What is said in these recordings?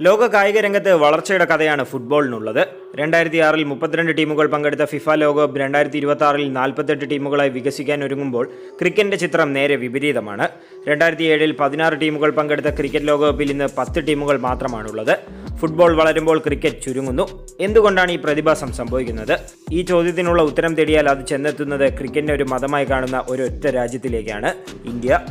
ലോക കായിക രംഗത്ത് വളർച്ചയുടെ കഥയാണ് ഫുട്ബോളിനുള്ളത്. 2006 32 ടീമുകൾ പങ്കെടുത്ത ഫിഫ ലോകകപ്പ് 2026 48 ടീമുകളായി വികസിക്കാൻ ഒരുങ്ങുമ്പോൾ ക്രിക്കറ്റിന്റെ ചിത്രം നേരെ വിപരീതമാണ്. 2007 16 ടീമുകൾ പങ്കെടുത്ത ക്രിക്കറ്റ് ലോകകപ്പിൽ ഇന്ന് 10 ടീമുകൾ മാത്രമാണുള്ളത്. ഫുട്ബോൾ വളരുമ്പോൾ ക്രിക്കറ്റ് ചുരുങ്ങുന്നു. എന്തുകൊണ്ടാണ് ഈ പ്രതിഭാസം സംഭവിക്കുന്നത്? ഈ ചോദ്യത്തിനുള്ള ഉത്തരം തേടിയാൽ അത് ചെന്നെത്തുന്നത് ക്രിക്കറ്റിനെ ഒരു മതമായി കാണുന്ന ഒരൊറ്റ രാജ്യത്തിലേക്കാണ്, ഇന്ത്യ.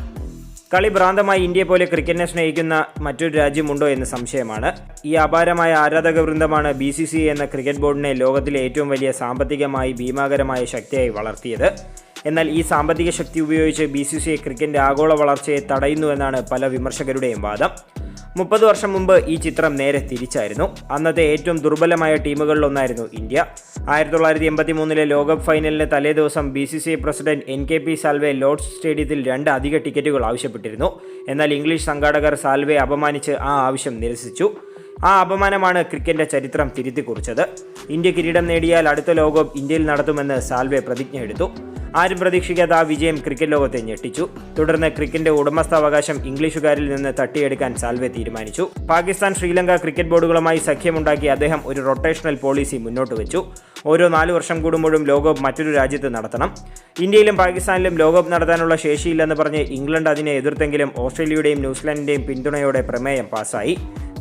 കളി ഭ്രാന്തമായി ഇന്ത്യയെ പോലെ ക്രിക്കറ്റിനെ സ്നേഹിക്കുന്ന മറ്റൊരു രാജ്യമുണ്ടോ എന്ന് സംശയമാണ്. ഈ അപാരമായ ആരാധക വൃന്ദമാണ് BCCI എന്ന ക്രിക്കറ്റ് ബോർഡിനെ ലോകത്തിലെ ഏറ്റവും വലിയ സാമ്പത്തികമായി ഭീമാകരമായ ശക്തിയായി വളർത്തിയത്. എന്നാൽ ഈ സാമ്പത്തിക ശക്തി ഉപയോഗിച്ച് BCCI ക്രിക്കറ്റിന്റെ ആഗോള വളർച്ചയെ തടയുന്നുവെന്നാണ് പല വിമർശകരുടെയും വാദം. 30 വർഷം മുമ്പ് ഈ ചിത്രം നേരെ തിരിച്ചായിരുന്നു. അന്നത്തെ ഏറ്റവും ദുർബലമായ ടീമുകളിലൊന്നായിരുന്നു ഇന്ത്യ. 1983 ലോകകപ്പ് ഫൈനലിന് തലേ ദിവസം BCCI president NKP Salve Lord's സ്റ്റേഡിയത്തിൽ 2 അധിക ടിക്കറ്റുകൾ ആവശ്യപ്പെട്ടിരുന്നു. എന്നാൽ ഇംഗ്ലീഷ് സംഘാടകർ സാൽവെ അപമാനിച്ച് ആ ആവശ്യം നിരസിച്ചു. ആ അപമാനമാണ് ക്രിക്കറ്റിന്റെ ചരിത്രം തിരുത്തിക്കുറിച്ചത്. ഇന്ത്യ കിരീടം നേടിയാൽ അടുത്ത ലോകകപ്പ് ഇന്ത്യയിൽ നടത്തുമെന്ന് സാൽവെ പ്രതിജ്ഞ എടുത്തു. ആരും പ്രതീക്ഷിക്കാത്ത ആ വിജയം ക്രിക്കറ്റ് ലോകത്തെ ഞെട്ടിച്ചു. തുടർന്ന് ക്രിക്കറ്റിന്റെ ഉടമസ്ഥാവകാശം ഇംഗ്ലീഷുകാരിൽ നിന്ന് തട്ടിയെടുക്കാൻ സാൽവെ തീരുമാനിച്ചു. പാകിസ്ഥാൻ, ശ്രീലങ്ക ക്രിക്കറ്റ് ബോർഡുകളുമായി സഖ്യമുണ്ടാക്കി അദ്ദേഹം ഒരു റൊട്ടേഷണൽ പോളിസി മുന്നോട്ട് വെച്ചു. ഓരോ 4 വർഷം കൂടുമ്പോഴും ലോകകപ്പ് മറ്റൊരു രാജ്യത്ത് നടത്തണം. ഇന്ത്യയിലും പാകിസ്ഥാനിലും ലോകകപ്പ് നടത്താനുള്ള ശേഷിയില്ലെന്ന് പറഞ്ഞ് ഇംഗ്ലണ്ട് അതിനെ എതിർത്തെങ്കിലും ഓസ്ട്രേലിയയുടെയും ന്യൂസിലാൻഡിന്റെയും പിന്തുണയോടെ പ്രമേയം പാസ്സായി.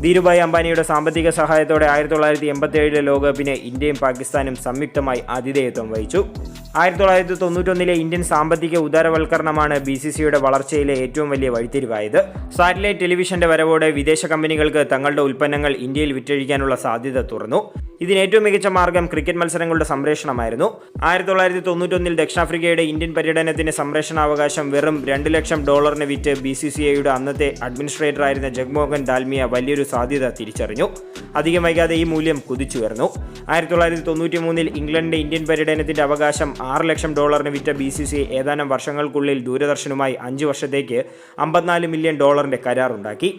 ധീരുഭായ് അംബാനിയുടെ സാമ്പത്തിക സഹായത്തോടെ 1987 ലോകകപ്പിന് ഇന്ത്യയും പാകിസ്ഥാനും സംയുക്തമായി ആതിഥേയത്വം വഹിച്ചു. 1991 ഇന്ത്യൻ സാമ്പത്തിക ഉദാരവൽക്കരണമാണ് BCCIയുടെ വളർച്ചയിലെ ഏറ്റവും വലിയ വഴിത്തിരിവായത്. സാറ്റലൈറ്റ് ടെലിവിഷന്റെ വരവോടെ വിദേശ കമ്പനികൾക്ക് തങ്ങളുടെ ഉൽപ്പന്നങ്ങൾ ഇന്ത്യയിൽ വിറ്റഴിക്കാനുള്ള സാധ്യത തുറന്നു. ഇതിന് ഏറ്റവും മികച്ച മാർഗം ക്രിക്കറ്റ് മത്സരങ്ങളുടെ സംപ്രേഷണമായിരുന്നു. 1991 ദക്ഷിണാഫ്രിക്കയുടെ ഇന്ത്യൻ പര്യടനത്തിന് സംപ്രേഷണാവകാശം വെറും $2 ലക്ഷം വിറ്റ് BCCIയുടെ അന്നത്തെ അഡ്മിനിസ്ട്രേറ്ററായിരുന്ന ജഗ്മോഹൻ ദാൽമിയ വലിയൊരു സാധ്യത തിരിച്ചറിഞ്ഞു. അധികം വൈകാതെ ഈ മൂല്യം കുതിച്ചുയർന്നു. 1993 ഇംഗ്ലണ്ടിന്റെ ഇന്ത്യൻ പര്യടനത്തിന്റെ അവകാശം $6 ലക്ഷം വിറ്റ BCCI ഏതാനും വർഷങ്ങൾക്കുള്ളിൽ ദൂരദർശനുമായി 5 വർഷത്തേക്ക് $54 മില്യൺ കരാറുണ്ടാക്കി.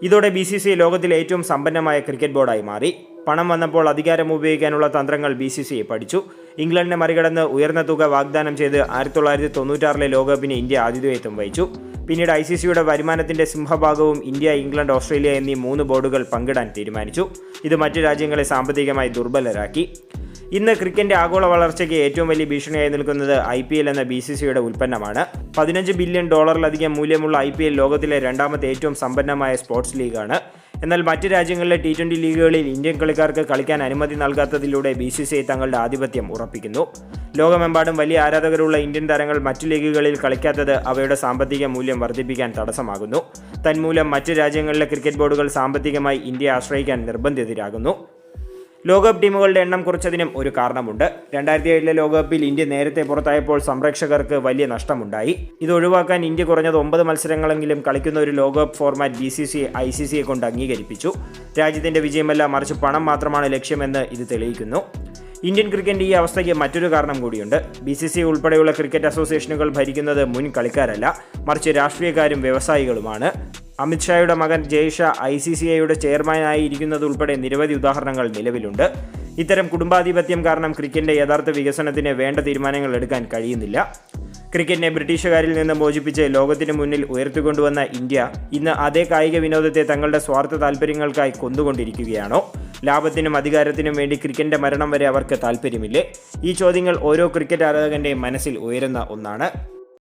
ഇതോടെ BCCI ലോകത്തിലെ ഏറ്റവും സമ്പന്നമായ ക്രിക്കറ്റ് ബോർഡായി മാറി. പണം വന്നപ്പോൾ അധികാരം ഉപയോഗിക്കാനുള്ള തന്ത്രങ്ങൾ BCCI പഠിച്ചു. ഇംഗ്ലണ്ടിനെ മറികടന്ന് ഉയർന്ന തുക വാഗ്ദാനം ചെയ്ത് 1996 ലോകകപ്പിന് ഇന്ത്യ ആതിഥേയത്വം വഹിച്ചു. പിന്നീട് ICCയുടെ വരുമാനത്തിന്റെ സിംഹഭാഗവും ഇന്ത്യ, ഇംഗ്ലണ്ട്, ഓസ്ട്രേലിയ എന്നീ 3 ബോർഡുകൾ പങ്കിടാൻ തീരുമാനിച്ചു. ഇത് മറ്റു രാജ്യങ്ങളെ സാമ്പത്തികമായി ദുർബലരാക്കി. ഇന്ന് ക്രിക്കറ്റിന്റെ ആഗോള വളർച്ചയ്ക്ക് ഏറ്റവും വലിയ ഭീഷണിയായി നിൽക്കുന്നത് IPL എന്ന BCCIയുടെ ഉൽപ്പന്നമാണ്. $15 ബില്യൺ മൂല്യമുള്ള IPL ലോകത്തിലെ രണ്ടാമത്തെ ഏറ്റവും സമ്പന്നമായ സ്പോർട്സ് ലീഗാണ്. എന്നാൽ മറ്റ് രാജ്യങ്ങളിലെ T20 ലീഗുകളിൽ ഇന്ത്യൻ കളിക്കാർക്ക് കളിക്കാൻ അനുമതി നൽകാത്തതിലൂടെ BCCI തങ്ങളുടെ ആധിപത്യം ഉറപ്പിക്കുന്നു. ലോകമെമ്പാടും വലിയ ആരാധകരുള്ള ഇന്ത്യൻ താരങ്ങൾ മറ്റു ലീഗുകളിൽ കളിക്കാത്തത് അവയുടെ സാമ്പത്തിക മൂല്യം വർദ്ധിപ്പിക്കാൻ തടസ്സമാകുന്നു. തന്മൂലം മറ്റ് രാജ്യങ്ങളിലെ ക്രിക്കറ്റ് ബോർഡുകൾ സാമ്പത്തികമായി ഇന്ത്യയെ ആശ്രയിക്കാൻ നിർബന്ധിതരാകുന്നു. ലോകകപ്പ് ടീമുകളുടെ എണ്ണം കുറച്ചതിനും ഒരു കാരണമുണ്ട്. 2007 ലോകകപ്പിൽ ഇന്ത്യ നേരത്തെ പുറത്തായപ്പോൾ സംരക്ഷകർക്ക് വലിയ നഷ്ടമുണ്ടായി. ഇത് ഒഴിവാക്കാൻ ഇന്ത്യ കുറഞ്ഞത് 9 മത്സരങ്ങളെങ്കിലും കളിക്കുന്ന ഒരു ലോകകപ്പ് ഫോർമാറ്റ് BCCI ICCയെ കൊണ്ട് അംഗീകരിപ്പിച്ചു. രാജ്യത്തിന്റെ വിജയമല്ല, മറിച്ച് പണം മാത്രമാണ് ലക്ഷ്യമെന്ന് ഇത് തെളിയിക്കുന്നു. ഇന്ത്യൻ ക്രിക്കറ്റിന്റെ ഈ അവസ്ഥയ്ക്ക് മറ്റൊരു കാരണം കൂടിയുണ്ട്. BCCI ഉൾപ്പെടെയുള്ള ക്രിക്കറ്റ് അസോസിയേഷനുകൾ ഭരിക്കുന്നത് മുൻ കളിക്കാരല്ല, മറിച്ച് രാഷ്ട്രീയക്കാരും വ്യവസായികളുമാണ്. അമിത്ഷായുടെ മകൻ ജയ്ഷാ ICCIയുടെ ചെയർമാനായി ഇരിക്കുന്നതുൾപ്പെടെ നിരവധി ഉദാഹരണങ്ങൾ നിലവിലുണ്ട്. ഇത്തരം കുടുംബാധിപത്യം കാരണം ക്രിക്കറ്റിന്റെ യഥാർത്ഥ വികസനത്തിന് വേണ്ട തീരുമാനങ്ങൾ എടുക്കാൻ കഴിയുന്നില്ല. ക്രിക്കറ്റിനെ ബ്രിട്ടീഷുകാരിൽ നിന്ന് മോചിപ്പിച്ച് ലോകത്തിന് മുന്നിൽ ഉയർത്തിക്കൊണ്ടുവന്ന ഇന്ത്യ ഇന്ന് അതേ കായിക വിനോദത്തെ തങ്ങളുടെ സ്വാർത്ഥ താല്പര്യങ്ങൾക്കായി കൊന്നുകൊണ്ടിരിക്കുകയാണോ? ലാഭത്തിനും അധികാരത്തിനും വേണ്ടി ക്രിക്കറ്റിന്റെ മരണം വരെ അവർക്ക് താല്പര്യമില്ലേ? ഈ ചോദ്യങ്ങൾ ഓരോ ക്രിക്കറ്റ് ആരാധകന്റെയും മനസ്സിൽ ഉയരുന്ന ഒന്നാണ്.